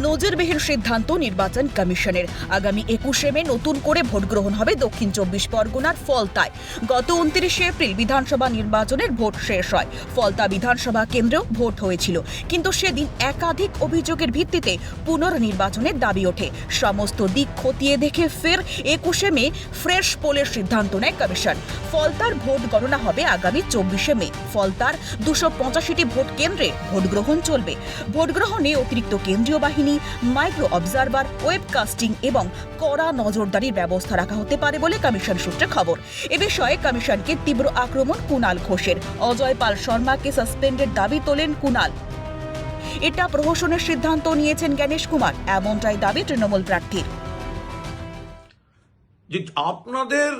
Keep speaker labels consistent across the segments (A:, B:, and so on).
A: নজিরবিহীন সিদ্ধান্ত নির্বাচন কমিশনের। আগামী 21শে মে নতুন করে ভোট গ্রহণ হবে দক্ষিণ 24 পরগনার ফলতায়। গত 29শে এপ্রিল বিধানসভা নির্বাচনের ভোট শেষ হয়। ফলতা বিধানসভা কেন্দ্রেও ভোট হয়েছিল, কিন্তু সেদিন একাধিক অভিযোগের ভিত্তিতে পুনর্নির্বাচনের দাবি ওঠে। সমস্ত দিক খতিয়ে দেখে ফের 21শে মে ফ্রেশ পোলের সিদ্ধান্ত নেয় কমিশন। ফলতার ভোট গণনা হবে আগামী 24শে মে। ফলতার 285টি ভোট কেন্দ্রে ভোট গ্রহণ চলবে। ভোট গ্রহণে অতিরিক্ত কেন্দ্রীয় বাহিনী, মাইক্রো অবজারভার, ওয়েবকাস্টিং এবং কড়া নজরদারির ব্যবস্থা রাখা হতে পারে বলে কমিশন সূত্রে খবর। এ বিষয়ে কমিশনকে তীব্র আক্রমণ কুণাল ঘোষের। অজয় পাল শর্মাকে সাসপেন্ডের দাবি তোলেন কুণাল। এটা প্রহসনের সিদ্ধান্ত নিয়েছেন জ্ঞানেশ কুমার, এমনটাই দাবি তৃণমূল প্রার্থীর।
B: যে আপনাদের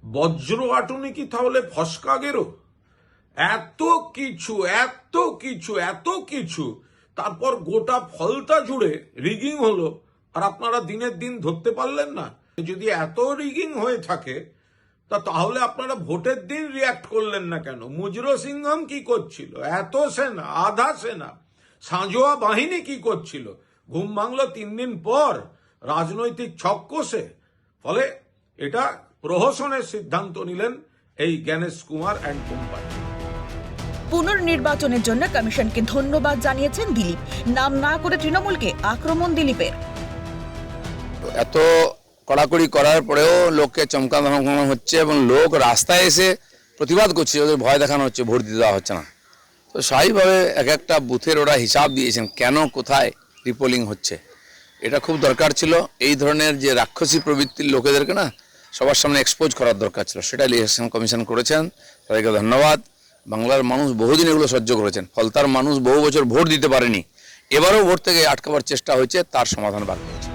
B: বজ্র আটুনি কি তাহলে ফসকা গেরো? এত কিছু তারপর গোটা ফলতা জুড়ে রিগিং হলো, আর আপনারা দিনের দিন ধরতে পারলেন না। যদি এত রিগিং হয়ে থাকে তাহলে আপনারা ভোটের দিন রিয়াক্ট করলেন না কেন? মুজরো সিংহম কি করছিল? এত সেনা, আধা সেনা, সাঁজোয়া বাহিনী কি করছিল? ঘুম ভাঙলো 3 দিন পর রাজনৈতিক ছক কষে। ফলে এটা প্রহসনের সিদ্ধান্ত নিলেন এই জ্ঞানেশ কুমার অ্যান্ড কোম্পানি।
A: পুনর্নির্বাচনের জন্য কমিশনকে ধন্যবাদ জানিয়েছেন দিলীপ। নাম না করে তৃণমূলকে আক্রমণ দিলীপের।
C: এত কড়াকড়ি করার পরেও লোককে চমকা ধমকানো হচ্ছে এবং লোক রাস্তায় এসে প্রতিবাদ করছে, ওদের ভয় দেখানো হচ্ছে, ভোট দিতে দেওয়া হচ্ছে না। তো স্বাভাবিকভাবে এক একটা বুথের ওরা হিসাব দিয়েছেন কেন কোথায় রিপোলিং হচ্ছে। এটা খুব দরকার ছিল। এই ধরনের যে রাক্ষসী প্রবৃত্তির লোকেদেরকে না সবার সামনে এক্সপোজ করার দরকার ছিল, সেটা ইলেকশন কমিশন করেছেন, তাদেরকে ধন্যবাদ। বাংলার মানুষ বহুদিন এগুলো সহ্য করেছেন। ফলতার মানুষ বহু বছর ভোট দিতে পারেনি, এবারও ভোট থেকে আটকাবার চেষ্টা হয়েছে, তার সমাধান বাকি আছে।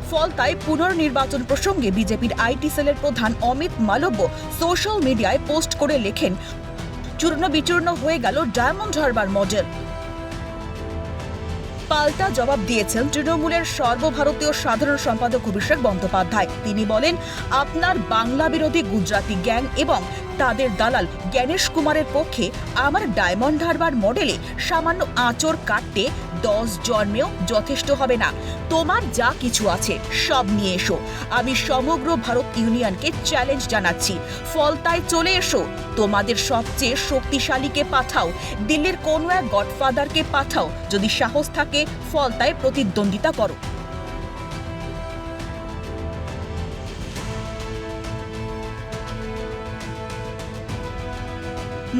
A: ফলতায় পুনর্নির্বাচন প্রসঙ্গে বিজেপির আইটি সেলের প্রধান অমিত মালব্য সোশ্যাল মিডিয়ায় পোস্ট করে লেখেন, চূর্ণ বিচূর্ণ হয়ে গেল ডায়মন্ড হারবার মডেল। পাল্টা জবাব দিয়েছেন তৃণমূলের সর্বভারতীয় সাধারণ সম্পাদক অভিষেক বন্দ্যোপাধ্যায়। তিনি বলেন, আপনার বাংলা বিরোধী গুজরাটি গ্যাং এবং তাদের দালাল জ্ঞানেশ কুমারের পক্ষে আমার ডায়মন্ড হারবার মডেলে সামান্য আঁচড় কাটতে 10 জন্মেও যথেষ্ট হবে না। তোমার যা কিছু আছে সব নিয়ে এসো। আমি সমগ্র ভারত ইউনিয়নকে চ্যালেঞ্জ জানাচ্ছি, ফলতায় চলে এসো। তোমাদের সবচেয়ে শক্তিশালীকে পাঠাও, দিল্লির কোনো এক গডফাদারকে পাঠাও, যদি সাহস থাকে ফলতায় প্রতিদ্বন্দ্বিতা করো।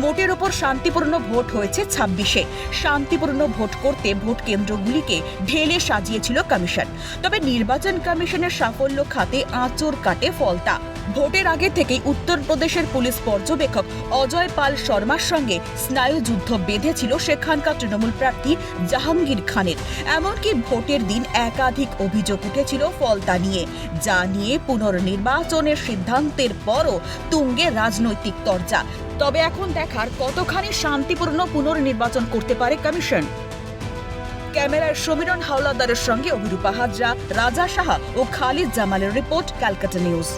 A: মোটের ওপর শান্তিপূর্ণ ভোট হয়েছে 26শে। শান্তিপূর্ণ ভোট করতে ভোট কেন্দ্রগুলিকে ঢেলে সাজিয়েছিল কমিশন। তবে নির্বাচন কমিশনের সাফল্য খাতে আঁচড় কাটে ফলতা। ভোটের আগে থেকেই উত্তরপ্রদেশের পুলিশ পর্যবেক্ষক অজয় পাল শর্মার সঙ্গে স্নায়ুযুদ্ধ বেঁধেছিল সেখানকার তৃণমূল প্রার্থী জাহাঙ্গীর খানের। এমনকি ভোটের দিন একাধিক অভিযোগ উঠেছিল ফলতা নিয়ে, যা নিয়ে পুনর্নির্বাচনের সিদ্ধান্তের পরও তুঙ্গে রাজনৈতিক তরজা। তবে এখন দেখার কতখানি শান্তিপূর্ণ পুনর্নির্বাচন করতে পারে কমিশন। ক্যামেরায় সমীরণ হাওলাদারের সঙ্গে অভিরূপা হাজরা, রাজা সাহা ও খালিদ জামালের রিপোর্ট, ক্যালকাটা নিউজ।